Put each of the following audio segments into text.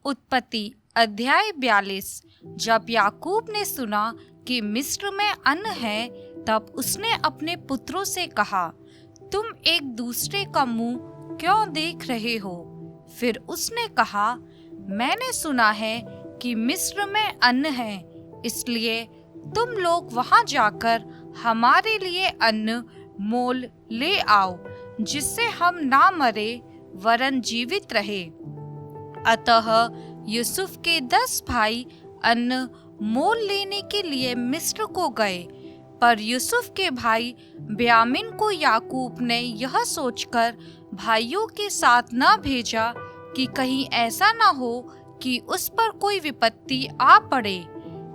उत्पत्ति अध्याय 42। जब याकूब ने सुना कि मिस्र में अन्न है, तब उसने अपने पुत्रों से कहा, तुम एक दूसरे का मुंह क्यों देख रहे हो? फिर उसने कहा, मैंने सुना है कि मिस्र में अन्न है, इसलिए तुम लोग वहां जाकर हमारे लिए अन्न मोल ले आओ, जिससे हम ना मरे वरन जीवित रहे। अतः यूसुफ के 10 भाई अन्न मोल लेने के लिए मिस्र को गए। पर यूसुफ के भाई बिन्यामीन को याकूब ने यह सोचकर भाइयों के साथ न भेजा कि कहीं ऐसा न हो कि उस पर कोई विपत्ति आ पड़े।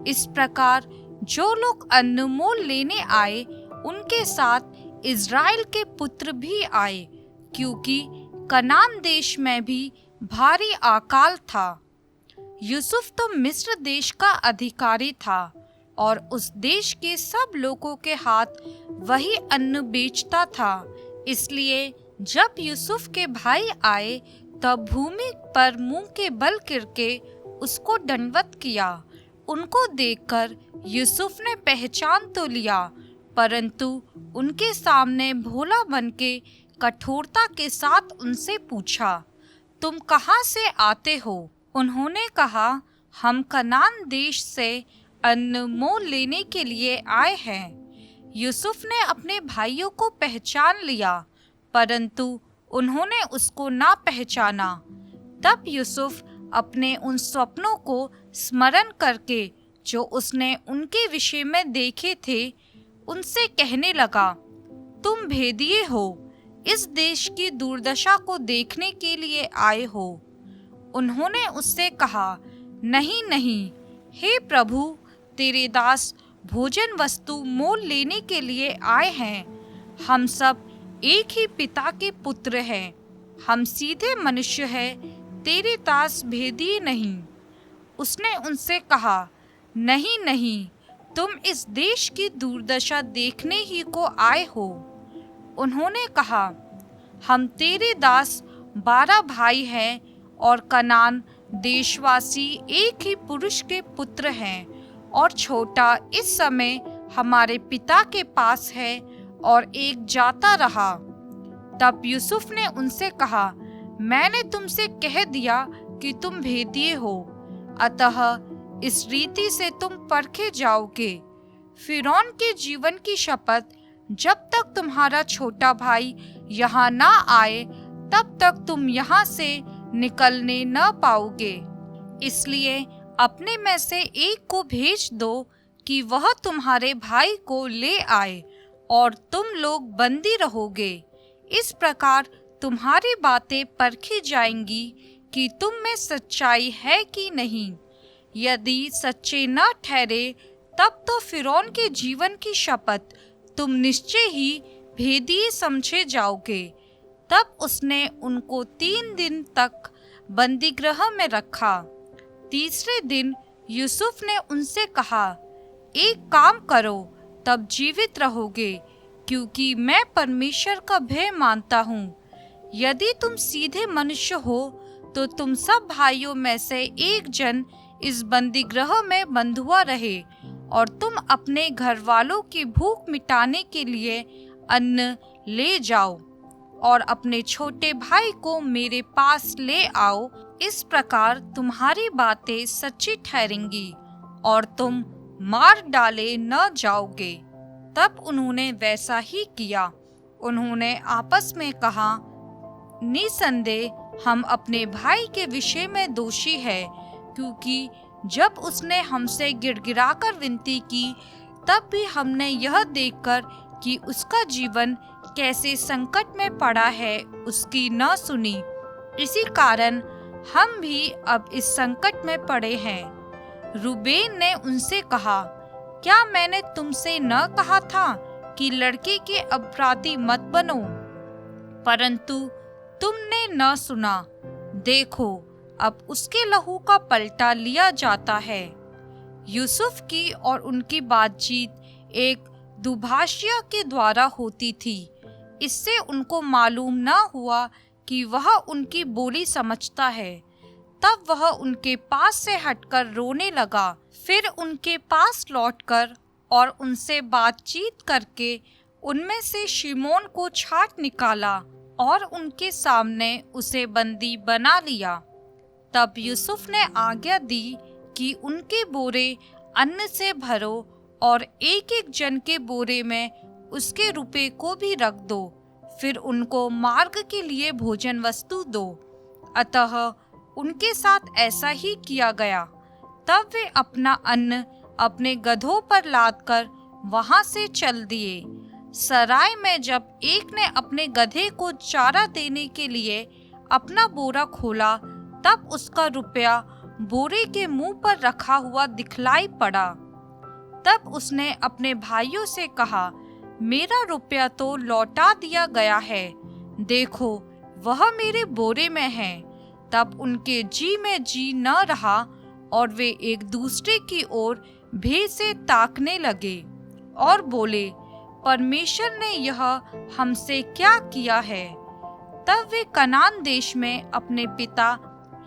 इस प्रकार जो लोग अन्न मोल लेने आए, उनके साथ इज़राइल के पुत्र भी आए, क्योंकि कनान देश में भी भारी अकाल था। यूसुफ तो मिस्र देश का अधिकारी था और उस देश के सब लोगों के हाथ वही अन्न बेचता था। इसलिए जब यूसुफ के भाई आए, तब भूमि पर मुंह के बल गिरके उसको दंडवत किया। उनको देखकर यूसुफ ने पहचान तो लिया, परंतु उनके सामने भोला बनके कठोरता के साथ उनसे पूछा, तुम कहाँ से आते हो? उन्होंने कहा, हम कनान देश से अन्न मोल लेने के लिए आए हैं। यूसुफ ने अपने भाइयों को पहचान लिया, परंतु उन्होंने उसको ना पहचाना। तब यूसुफ अपने उन स्वप्नों को स्मरण करके जो उसने उनके विषय में देखे थे, उनसे कहने लगा, तुम भेदिए हो, इस देश की दुर्दशा को देखने के लिए आए हो। उन्होंने उससे कहा, नहीं नहीं, हे प्रभु, तेरे दास भोजन वस्तु मोल लेने के लिए आए हैं। हम सब एक ही पिता के पुत्र हैं, हम सीधे मनुष्य हैं, तेरे दास भेदिए नहीं। उसने उनसे कहा, नहीं नहीं, तुम इस देश की दुर्दशा देखने ही को आए हो। उन्होंने कहा, हम तेरे दास 12 भाई हैं और कनान देशवासी एक ही पुरुष के पुत्र हैं, और छोटा इस समय हमारे पिता के पास है और एक जाता रहा। तब यूसुफ ने उनसे कहा, मैंने तुमसे कह दिया कि तुम भेदिए हो, अतः इस रीति से तुम परखे जाओगे। फिरौन के जीवन की शपथ, जब तक तुम्हारा छोटा भाई यहाँ ना आए, तब तक तुम यहाँ से निकलने न पाओगे। इसलिए अपने में से एक को भेज दो कि वह तुम्हारे भाई को ले आए, और तुम लोग बंदी रहोगे। इस प्रकार तुम्हारी बातें परखी जाएंगी कि तुम में सच्चाई है कि नहीं। यदि सच्चे न ठहरे, तब तो फिरौन के जीवन की शपथ तुम निश्चय ही भेदिए समझे जाओगे। तब उसने उनको 3 दिन तक बंदीगृह में रखा। तीसरे दिन यूसुफ ने उनसे कहा, एक काम करो, तब जीवित रहोगे, क्योंकि मैं परमेश्वर का भय मानता हूँ। यदि तुम सीधे मनुष्य हो, तो तुम सब भाइयों में से एक जन इस बंदीगृह में बंधुआ रहे, और तुम अपने घर वालों की भूख मिटाने के लिए अन्न ले जाओ, और अपने छोटे भाई को मेरे पास ले आओ। इस प्रकार तुम्हारी बातें सच्ची ठहरेंगी और तुम मार डाले न जाओगे। तब उन्होंने वैसा ही किया। उन्होंने आपस में कहा, निसंदेह हम अपने भाई के विषय में दोषी है, क्योंकि जब उसने हमसे गिड़गिड़ाकर विनती की, तब भी हमने यह देखकर कि उसका जीवन कैसे संकट में पड़ा है, उसकी न सुनी। इसी कारण हम भी अब इस संकट में पड़े हैं। रूबेन ने उनसे कहा, क्या मैंने तुमसे न कहा था कि लड़के के अपराधी मत बनो? परंतु तुमने न सुना। देखो, अब उसके लहू का पलटा लिया जाता है। यूसुफ की और उनकी बातचीत एक दुभाषिया के द्वारा होती थी। इससे उनको मालूम न हुआ कि वह उनकी बोली समझता है। तब वह उनके पास से हटकर रोने लगा। फिर उनके पास लौटकर और उनसे बातचीत करके उनमें से शिमोन को छांट निकाला और उनके सामने उसे बंदी बना लिया। तब यूसुफ ने आज्ञा दी कि उनके बोरे अन्न से भरो और एक एक जन के बोरे में उसके रुपए को भी रख दो, फिर उनको मार्ग के लिए भोजन वस्तु दो। अतः उनके साथ ऐसा ही किया गया। तब वे अपना अन्न अपने गधों पर लादकर वहां से चल दिए। सराय में जब एक ने अपने गधे को चारा देने के लिए अपना बोरा खोला, तब उसका रुपया बोरे के मुंह पर रखा हुआ दिखलाई पड़ा। तब उसने अपने भाइयों से कहा, मेरा रुपया तो लौटा दिया गया है, देखो वह मेरे बोरे में है। तब उनके जी में जी न रहा और वे एक दूसरे की ओर भय से ताकने लगे और बोले, परमेश्वर ने यह हमसे क्या किया है। तब वे कनान देश में अपने पिता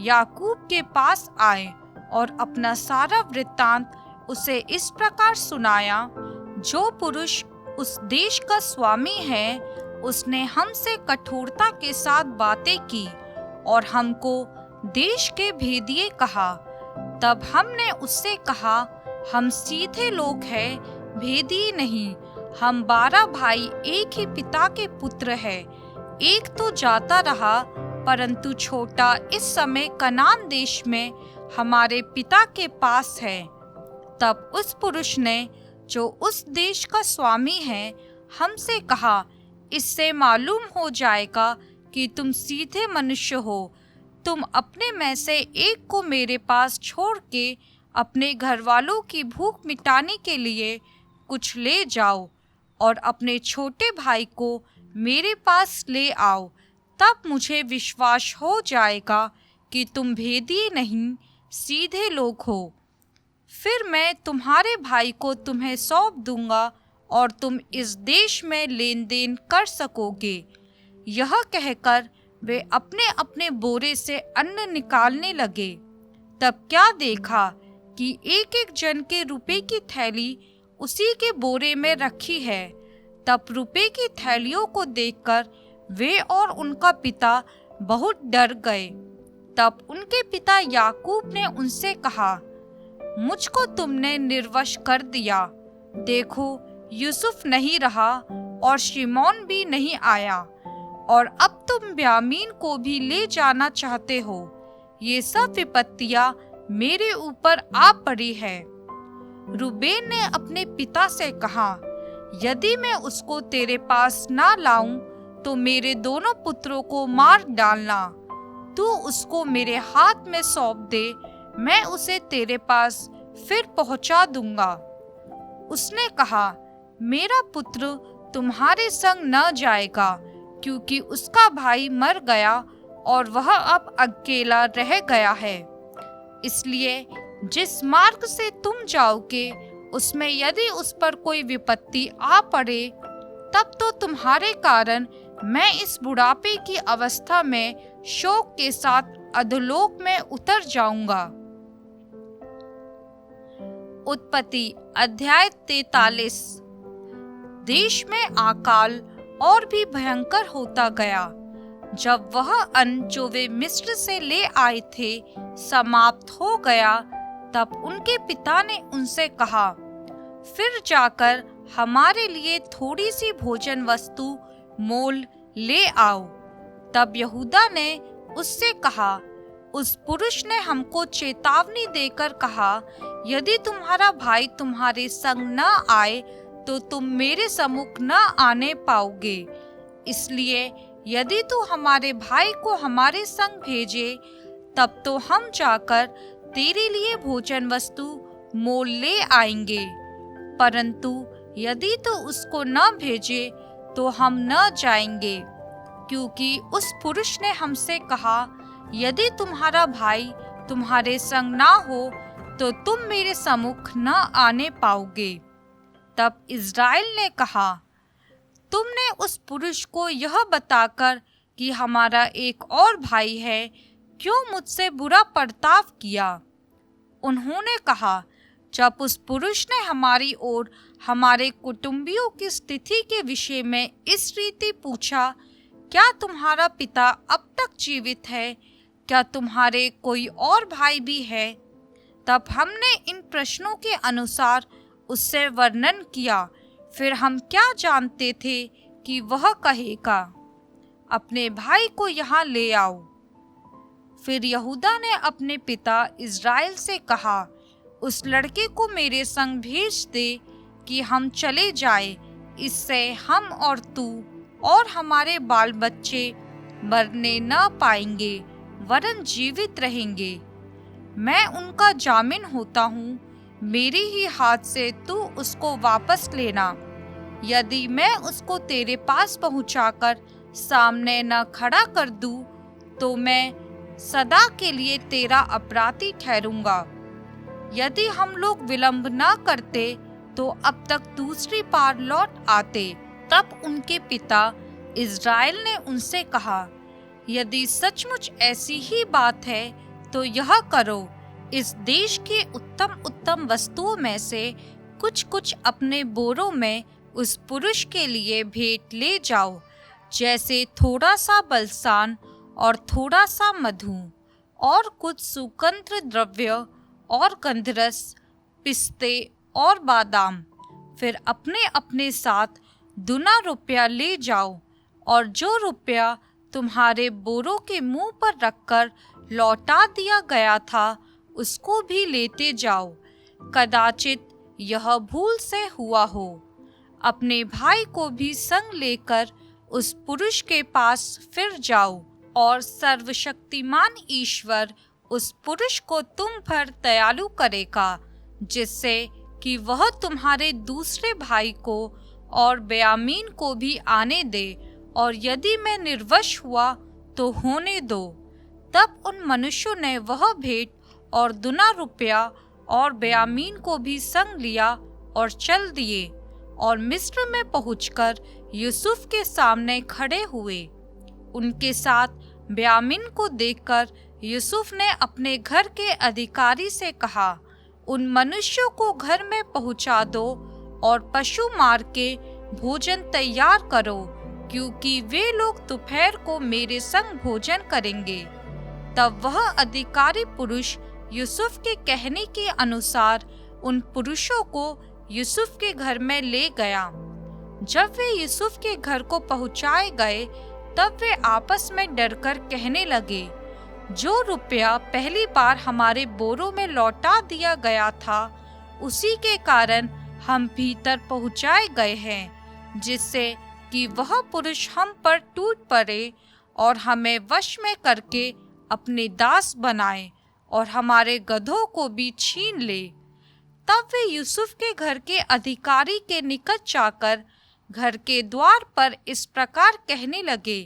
याकूब के पास आए और अपना सारा वृत्तांत उसे इस प्रकार सुनाया। जो पुरुष उस देश का स्वामी है, उसने हमसे कठोरता के साथ बातें की और हमको देश के भेदिए कहा। तब हमने उससे कहा, हम सीधे लोग हैं, भेदिए नहीं। हम 12 भाई एक ही पिता के पुत्र हैं। एक तो जाता रहा, परंतु छोटा इस समय कनान देश में हमारे पिता के पास है। तब उस पुरुष ने, जो उस देश का स्वामी है, हमसे कहा, इससे मालूम हो जाएगा कि तुम सीधे मनुष्य हो। तुम अपने में से एक को मेरे पास छोड़ के अपने घर वालों की भूख मिटाने के लिए कुछ ले जाओ और अपने छोटे भाई को मेरे पास ले आओ। तब मुझे विश्वास हो जाएगा कि तुम भेदिए नहीं, सीधे लोग हो। फिर मैं तुम्हारे भाई को तुम्हें सौंप दूंगा और तुम इस देश में लेन देन कर सकोगे। यह कहकर वे अपने अपने बोरे से अन्न निकालने लगे। तब क्या देखा कि एक एक जन के रुपए की थैली उसी के बोरे में रखी है। तब रुपए की थैलियों को देखकर वे और उनका पिता बहुत डर गए। तब उनके पिता याकूब ने उनसे कहा, मुझको तुमने निर्वश कर दिया। देखो, यूसुफ नहीं रहा और शिमोन भी नहीं आया, और अब तुम ब्यामीन को भी ले जाना चाहते हो। ये सब विपत्तियां मेरे ऊपर आ पड़ी है। रूबेन ने अपने पिता से कहा, यदि मैं उसको तेरे पास ना लाऊं तो मेरे दोनों पुत्रों को मार डालना। तू उसको मेरे हाथ में सौंप दे, मैं उसे तेरे पास फिर पहुंचा दूंगा। उसने कहा, मेरा पुत्र तुम्हारे संग न जाएगा, क्योंकि उसका भाई मर गया और वह अब अकेला रह गया है। इसलिए जिस मार्ग से तुम जाओगे, उसमें यदि उस पर कोई विपत्ति आ पड़े, तब तो तुम्हारे कारण मैं इस बुढ़ापे की अवस्था में शोक के साथ अधोलोक में उतर जाऊंगा। उत्पत्ति अध्याय 43। देश में अकाल और भी भयंकर होता गया। जब वह अन्न जो वे मिस्र से ले आए थे समाप्त हो गया, तब उनके पिता ने उनसे कहा, फिर जाकर हमारे लिए थोड़ी सी भोजन वस्तु मोल ले आओ। तब यहूदा ने उससे कहा, उस पुरुष ने हमको चेतावनी देकर कहा, यदि तुम्हारा भाई तुम्हारे संग न आए तो तुम मेरे सम्मुख न आने पाओगे। इसलिए यदि तू हमारे भाई को हमारे संग भेजे, तब तो हम जाकर तेरे लिए भोजन वस्तु मोल ले आएंगे। परंतु यदि तू उसको न भेजे तो हम न जाएंगे, क्योंकि उस पुरुष ने हमसे कहा, यदि तुम्हारा भाई तुम्हारे संग ना हो तो तुम मेरे सम्मुख न आने पाओगे। तब इज़राइल ने कहा, तुमने उस पुरुष को यह बताकर कि हमारा एक और भाई है, क्यों मुझसे बुरा बर्ताव किया? उन्होंने कहा, जब उस पुरुष ने हमारी ओर हमारे कुटुंबियों की स्थिति के विषय में इस रीति पूछा, क्या तुम्हारा पिता अब तक जीवित है? क्या तुम्हारे कोई और भाई भी है? तब हमने इन प्रश्नों के अनुसार उससे वर्णन किया। फिर हम क्या जानते थे कि वह कहेगा, अपने भाई को यहाँ ले आओ। फिर यहूदा ने अपने पिता इज़राइल से कहा, उस लड़के को मेरे संग भेज दे कि हम चले जाएं, इससे हम और तू और हमारे बाल बच्चे मरने न पाएंगे वरन जीवित रहेंगे। मैं उनका जामिन होता हूँ, मेरे ही हाथ से तू उसको वापस लेना। यदि मैं उसको तेरे पास पहुँचाकर सामने न खड़ा कर दूँ तो मैं सदा के लिए तेरा अपराधी ठहरूंगा। यदि हम लोग विलंब न करते तो अब तक दूसरी बार लौट आते। तब उनके पिता इज़राइल ने उनसे कहा, यदि सचमुच ऐसी ही बात है तो यह करो, इस देश के उत्तम उत्तम वस्तुओं में से कुछ कुछ अपने बोरों में उस पुरुष के लिए भेंट ले जाओ, जैसे थोड़ा सा बलसान और थोड़ा सा मधु और कुछ सुगंध द्रव्य और गंधरस, पिस्ते और बादाम। फिर अपने अपने साथ दुना रुपया ले जाओ, और जो रुपया तुम्हारे बोरों के मुंह पर रखकर लौटा दिया गया था उसको भी लेते जाओ। कदाचित यह भूल से हुआ हो। अपने भाई को भी संग लेकर उस पुरुष के पास फिर जाओ, और सर्वशक्तिमान ईश्वर उस पुरुष को तुम पर दयालु करेगा, जिससे कि वह तुम्हारे दूसरे भाई को और बेयामीन को भी आने दे, और यदि मैं निर्वश हुआ तो होने दो। तब उन मनुष्यों ने वह भेंट और दुना रुपया और बेयामीन को भी संग लिया और चल दिए, और मिस्र में पहुंचकर यूसुफ के सामने खड़े हुए। उनके साथ बेयामीन को देखकर यूसुफ ने अपने घर के अधिकारी से कहा, उन मनुष्यों को घर में पहुंचा दो और पशु मार के भोजन तैयार करो, क्योंकि वे लोग दोपहर को मेरे संग भोजन करेंगे। तब वह अधिकारी पुरुष यूसुफ के कहने के अनुसार उन पुरुषों को यूसुफ के घर में ले गया। जब वे यूसुफ के घर को पहुंचाए गए, तब वे आपस में डरकर कहने लगे, जो रुपया पहली बार हमारे बोरों में लौटा दिया गया था, उसी के कारण हम भीतर पहुंचाए गए हैं, जिससे कि वह पुरुष हम पर टूट पड़े और हमें वश में करके अपने दास बनाए और हमारे गधों को भी छीन ले। तब वे यूसुफ के घर के अधिकारी के निकट जाकर घर के द्वार पर इस प्रकार कहने लगे,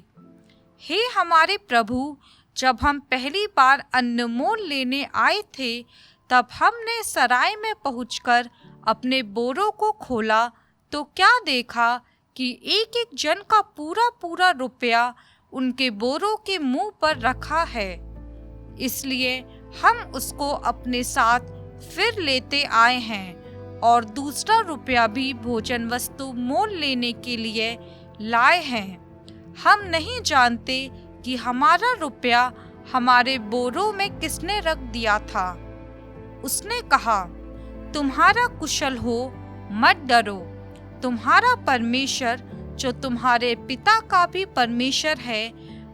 हे हमारे प्रभु, जब हम पहली बार अनमोल लेने आए थे, तब हमने सराय में पहुंचकर अपने बोरों को खोला तो क्या देखा कि एक एक जन का पूरा पूरा रुपया उनके बोरों के मुंह पर रखा है। इसलिए हम उसको अपने साथ फिर लेते आए हैं, और दूसरा रुपया भी भोजन वस्तु मोल लेने के लिए लाए हैं। हम नहीं जानते कि हमारा रुपया हमारे बोरों में किसने रख दिया था। उसने कहा, तुम्हारा कुशल हो, मत डरो। तुम्हारा परमेश्वर, जो तुम्हारे पिता का भी परमेश्वर है,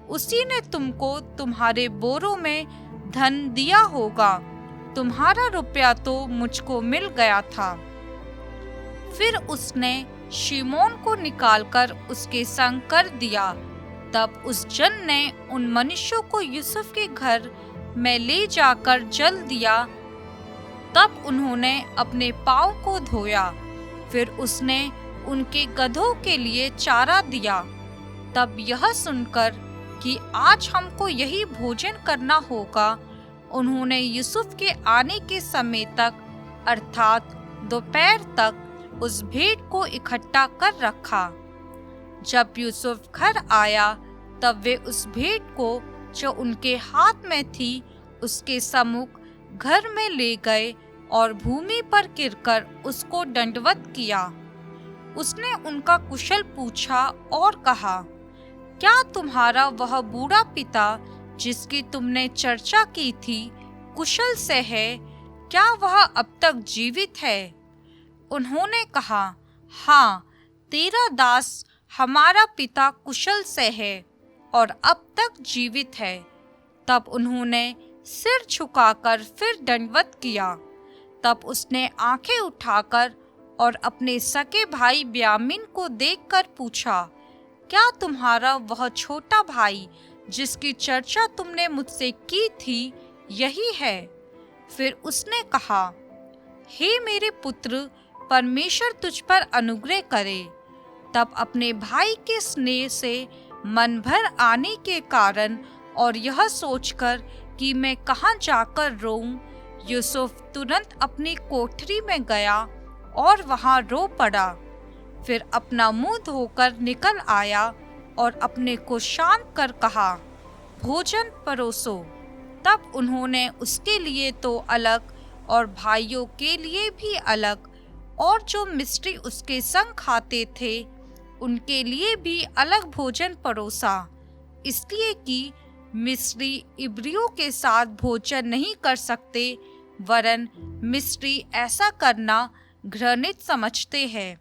उसी ने तुमको तुम्हारे बोरों में धन दिया होगा। तुम्हारा रुपया तो मुझको मिल गया था। फिर उसने शिमोन को निकालकर उसके संग कर दिया। तब उस जन ने उन मनुष्यों को यूसुफ के घर में ले जाकर जल दिया। तब उन्होंने अपने पाँव को धोया। फिर उसने उनके गधों के लिए चारा दिया। तब यह सुनकर कि आज हमको यही भोजन करना होगा, उन्होंने यूसुफ के आने के समय तक, अर्थात दोपहर तक, उस भेंट को इकट्ठा कर रखा। जब यूसुफ घर आया, तब वे उस भेंट को जो उनके हाथ में थी उसके सम्मुख घर में ले गए और भूमि पर गिरकर उसको दंडवत किया। उसने उनका कुशल पूछा और कहा, क्या तुम्हारा वह बूढ़ा पिता जिसकी तुमने चर्चा की थी कुशल से है? क्या वह अब तक जीवित है? उन्होंने कहा, हाँ, तेरा दास हमारा पिता कुशल से है और अब तक जीवित है। तब उन्होंने सिर झुकाकर फिर दंडवत किया। तब उसने आंखें उठाकर और अपने सके भाई ब्यामीन को देखकर पूछा, क्या तुम्हारा वह छोटा भाई जिसकी चर्चा तुमने मुझसे की थी यही है? फिर उसने कहा, हे मेरे पुत्र, परमेश्वर तुझ पर अनुग्रह करे। तब अपने भाई के स्नेह से मन भर आने के कारण और यह सोचकर कि मैं कहाँ जाकर रोऊं, यूसुफ तुरंत अपनी कोठरी में गया और वहाँ रो पड़ा। फिर अपना मुंह धोकर निकल आया और अपने को शांत कर कहा, भोजन परोसो। तब उन्होंने उसके लिए तो अलग और भाइयों के लिए भी अलग और जो मिस्री उसके संग खाते थे उनके लिए भी अलग भोजन परोसा, इसलिए कि मिस्री इब्रियों के साथ भोजन नहीं कर सकते, वरन मिस्री ऐसा करना घृणित समझते हैं।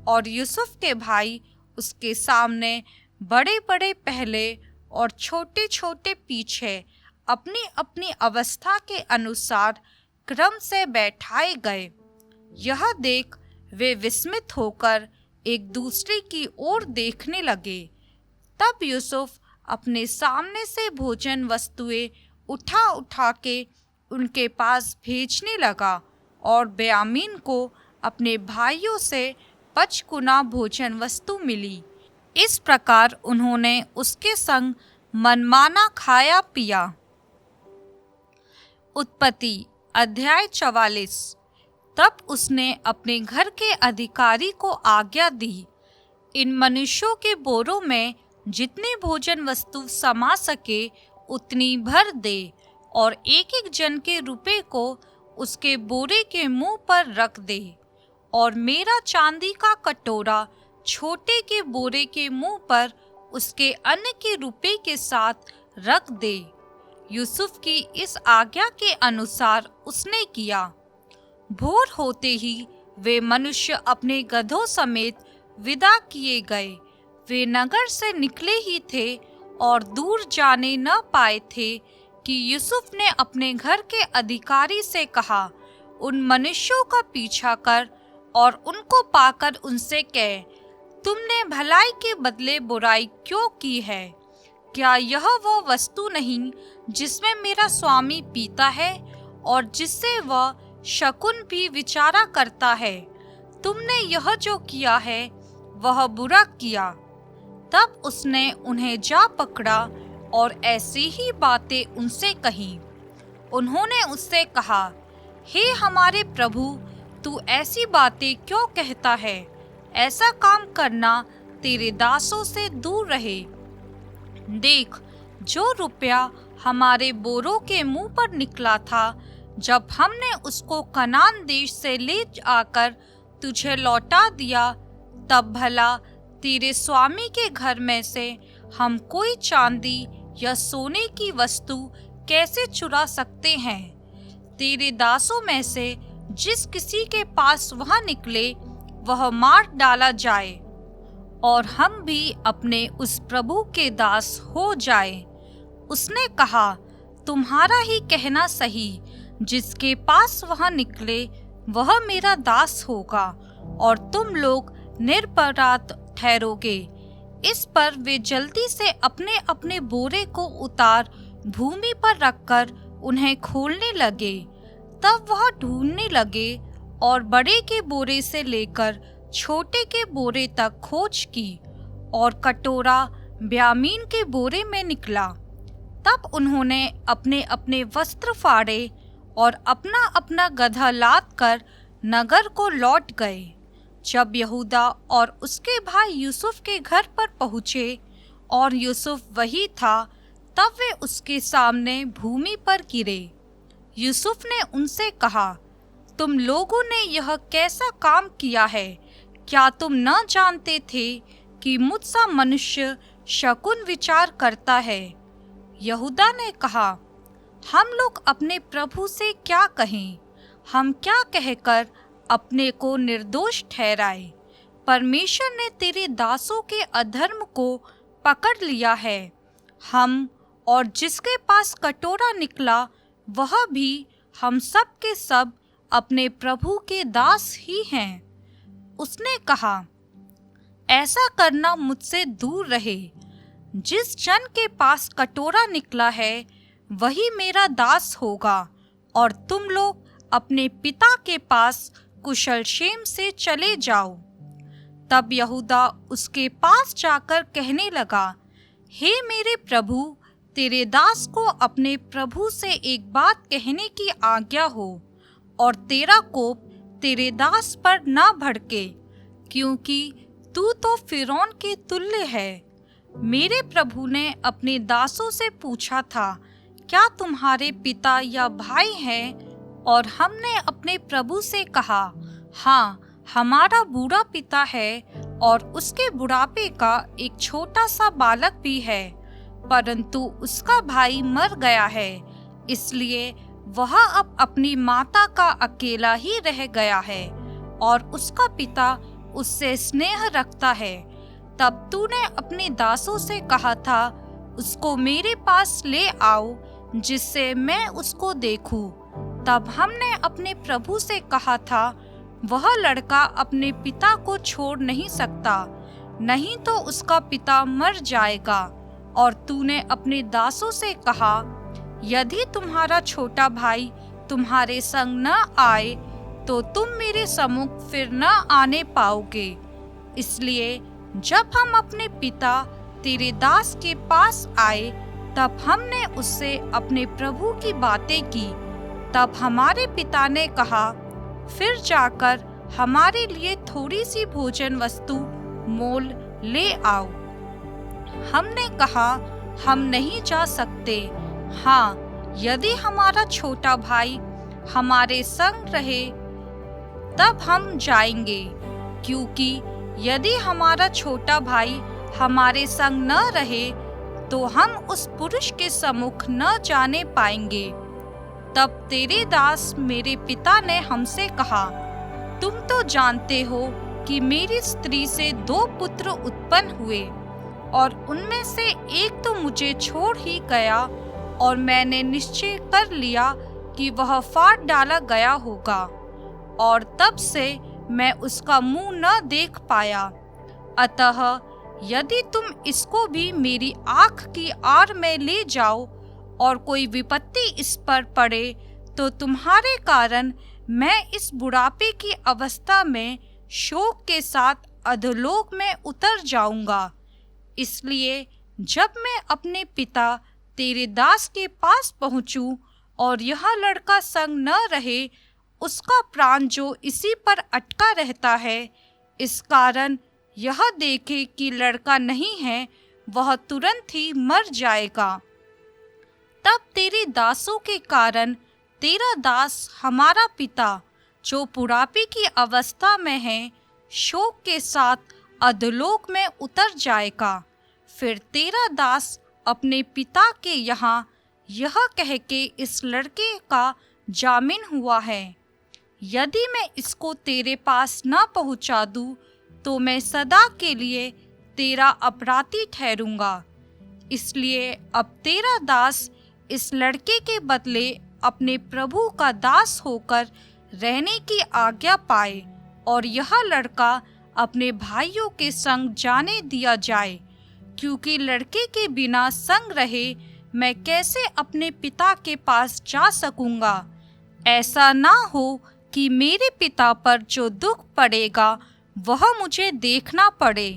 और यूसुफ के भाई उसके सामने बड़े बड़े पहले और छोटे छोटे पीछे अपनी अपनी अवस्था के अनुसार क्रम से बैठाए गए। यह देख वे विस्मित होकर एक दूसरे की ओर देखने लगे। तब यूसुफ अपने सामने से भोजन वस्तुएं उठा उठा के उनके पास भेजने लगा और ब्यामीन को अपने भाइयों से 5 गुना भोजन वस्तु मिली। इस प्रकार उन्होंने उसके संग मनमाना खाया पिया। उत्पत्ति अध्याय 44। तब उसने अपने घर के अधिकारी को आज्ञा दी, इन मनुष्यों के बोरों में जितनी भोजन वस्तु समा सके उतनी भर दे और एक एक जन के रुपए को उसके बोरे के मुंह पर रख दे और मेरा चांदी का कटोरा छोटे के बोरे के मुंह पर उसके अन्न के रुपए के साथ रख दे। यूसुफ की इस आज्ञा के अनुसार उसने किया। भोर होते ही वे मनुष्य अपने गधों समेत विदा किए गए। वे नगर से निकले ही थे और दूर जाने न पाए थे कि यूसुफ ने अपने घर के अधिकारी से कहा, उन मनुष्यों का पीछा कर और उनको पाकर उनसे कह, तुमने भलाई के बदले बुराई क्यों की है? क्या यह वो वस्तु नहीं जिसमें मेरा स्वामी पीता है और जिससे वह शकुन भी विचारा करता है? तुमने यह जो किया है वह बुरा किया। तब उसने उन्हें जा पकड़ा और ऐसी ही बातें उनसे कहीं। उन्होंने उससे कहा, हे हमारे प्रभु, तू ऐसी बातें क्यों कहता है? ऐसा काम करना तेरे दासों से दूर रहे। देख, जो रुपया हमारे बोरों के मुंह पर निकला था, जब हमने उसको कनान देश से ले आकर तुझे लौटा दिया, तब भला तेरे स्वामी के घर में से हम कोई चांदी या सोने की वस्तु कैसे चुरा सकते हैं? तेरे दासों में से जिस किसी के पास वह निकले वह मार डाला जाए और हम भी अपने उस प्रभु के दास हो जाए। उसने कहा, तुम्हारा ही कहना सही, जिसके पास वह निकले वह मेरा दास होगा और तुम लोग निरपराध ठहरोगे। इस पर वे जल्दी से अपने अपने बोरे को उतार भूमि पर रखकर उन्हें खोलने लगे। तब वह ढूंढने लगे और बड़े के बोरे से लेकर छोटे के बोरे तक खोज की और कटोरा ब्यामीन के बोरे में निकला। तब उन्होंने अपने अपने वस्त्र फाड़े और अपना अपना गधा लाद कर नगर को लौट गए। जब यहूदा और उसके भाई यूसुफ के घर पर पहुँचे और यूसुफ वही था, तब वे उसके सामने भूमि पर गिरे। यूसुफ ने उनसे कहा, तुम लोगों ने यह कैसा काम किया है? क्या तुम न जानते थे कि मुझसा मनुष्य शकुन विचार करता है? यहूदा ने कहा, हम लोग अपने प्रभु से क्या कहें? हम क्या कहकर अपने को निर्दोष ठहराए? परमेश्वर ने तेरे दासों के अधर्म को पकड़ लिया है। हम और जिसके पास कटोरा निकला वह भी हम सब के सब अपने प्रभु के दास ही हैं। उसने कहा, ऐसा करना मुझसे दूर रहे। जिस जन के पास कटोरा निकला है वही मेरा दास होगा, और तुम लोग अपने पिता के पास कुशल क्षेम से चले जाओ। तब यहूदा उसके पास जाकर कहने लगा, हे मेरे प्रभु, तेरे दास को अपने प्रभु से एक बात कहने की आज्ञा हो, और तेरा कोप तेरे दास पर ना भड़के, क्योंकि तू तो फिरौन के तुल्य है। मेरे प्रभु ने अपने दासों से पूछा था, क्या तुम्हारे पिता या भाई हैं? और हमने अपने प्रभु से कहा, हाँ, हमारा बूढ़ा पिता है, और उसके बुढ़ापे का एक छोटा सा बालक भी है, परंतु उसका भाई मर गया है, इसलिए वह अब अपनी माता का अकेला ही रह गया है, और उसका पिता उससे स्नेह रखता है। तब तूने अपने दासों से कहा था, उसको मेरे पास ले आओ, जिससे मैं उसको देखूं। तब हमने अपने प्रभु से कहा था, वह लड़का अपने पिता को छोड़ नहीं सकता, नहीं तो उसका पिता मर जाएगा। और तूने अपने दासों से कहा, यदि तुम्हारा छोटा भाई तुम्हारे संग न आए तो तुम मेरे सम्मुख फिर न आने पाओगे। इसलिए जब हम अपने पिता तेरे दास के पास आए, तब हमने उससे अपने प्रभु की बातें की। तब हमारे पिता ने कहा, फिर जाकर हमारे लिए थोड़ी सी भोजन वस्तु मोल ले आओ। हमने कहा, हम नहीं जा सकते। हाँ, यदि हमारा छोटा भाई हमारे संग रहे तब हम जाएंगे, क्योंकि यदि हमारा छोटा भाई हमारे संग न रहे तो हम उस पुरुष के सम्मुख न जाने पाएंगे। तब तेरे दास मेरे पिता ने हमसे कहा, तुम तो जानते हो कि मेरी स्त्री से 2 पुत्र उत्पन्न हुए, और उनमें से एक तो मुझे छोड़ ही गया, और मैंने निश्चय कर लिया कि वह फाड़ डाला गया होगा, और तब से मैं उसका मुंह न देख पाया। अतः यदि तुम इसको भी मेरी आँख की आड़ में ले जाओ और कोई विपत्ति इस पर पड़े, तो तुम्हारे कारण मैं इस बुढ़ापे की अवस्था में शोक के साथ अधोलोक में उतर जाऊंगा। इसलिए जब मैं अपने पिता तेरे दास के पास पहुंचूं और यह लड़का संग न रहे, उसका प्राण जो इसी पर अटका रहता है, इस कारण यह देखे कि लड़का नहीं है, वह तुरंत ही मर जाएगा। तब तेरे दासों के कारण तेरा दास हमारा पिता, जो बुढ़ापे की अवस्था में है, शोक के साथ अधोलोक में उतर जाएगा। फिर तेरा दास अपने पिता के यहाँ यह कह के इस लड़के का जामिन हुआ है, यदि मैं इसको तेरे पास न पहुँचा दूँ तो मैं सदा के लिए तेरा अपराधी ठहरूंगा। इसलिए अब तेरा दास इस लड़के के बदले अपने प्रभु का दास होकर रहने की आज्ञा पाए, और यह लड़का अपने भाइयों के संग जाने दिया जाए, क्योंकि लड़के के बिना संग रहे मैं कैसे अपने पिता के पास जा सकूंगा। ऐसा ना हो कि मेरे पिता पर जो दुख पड़ेगा वह मुझे देखना पड़े।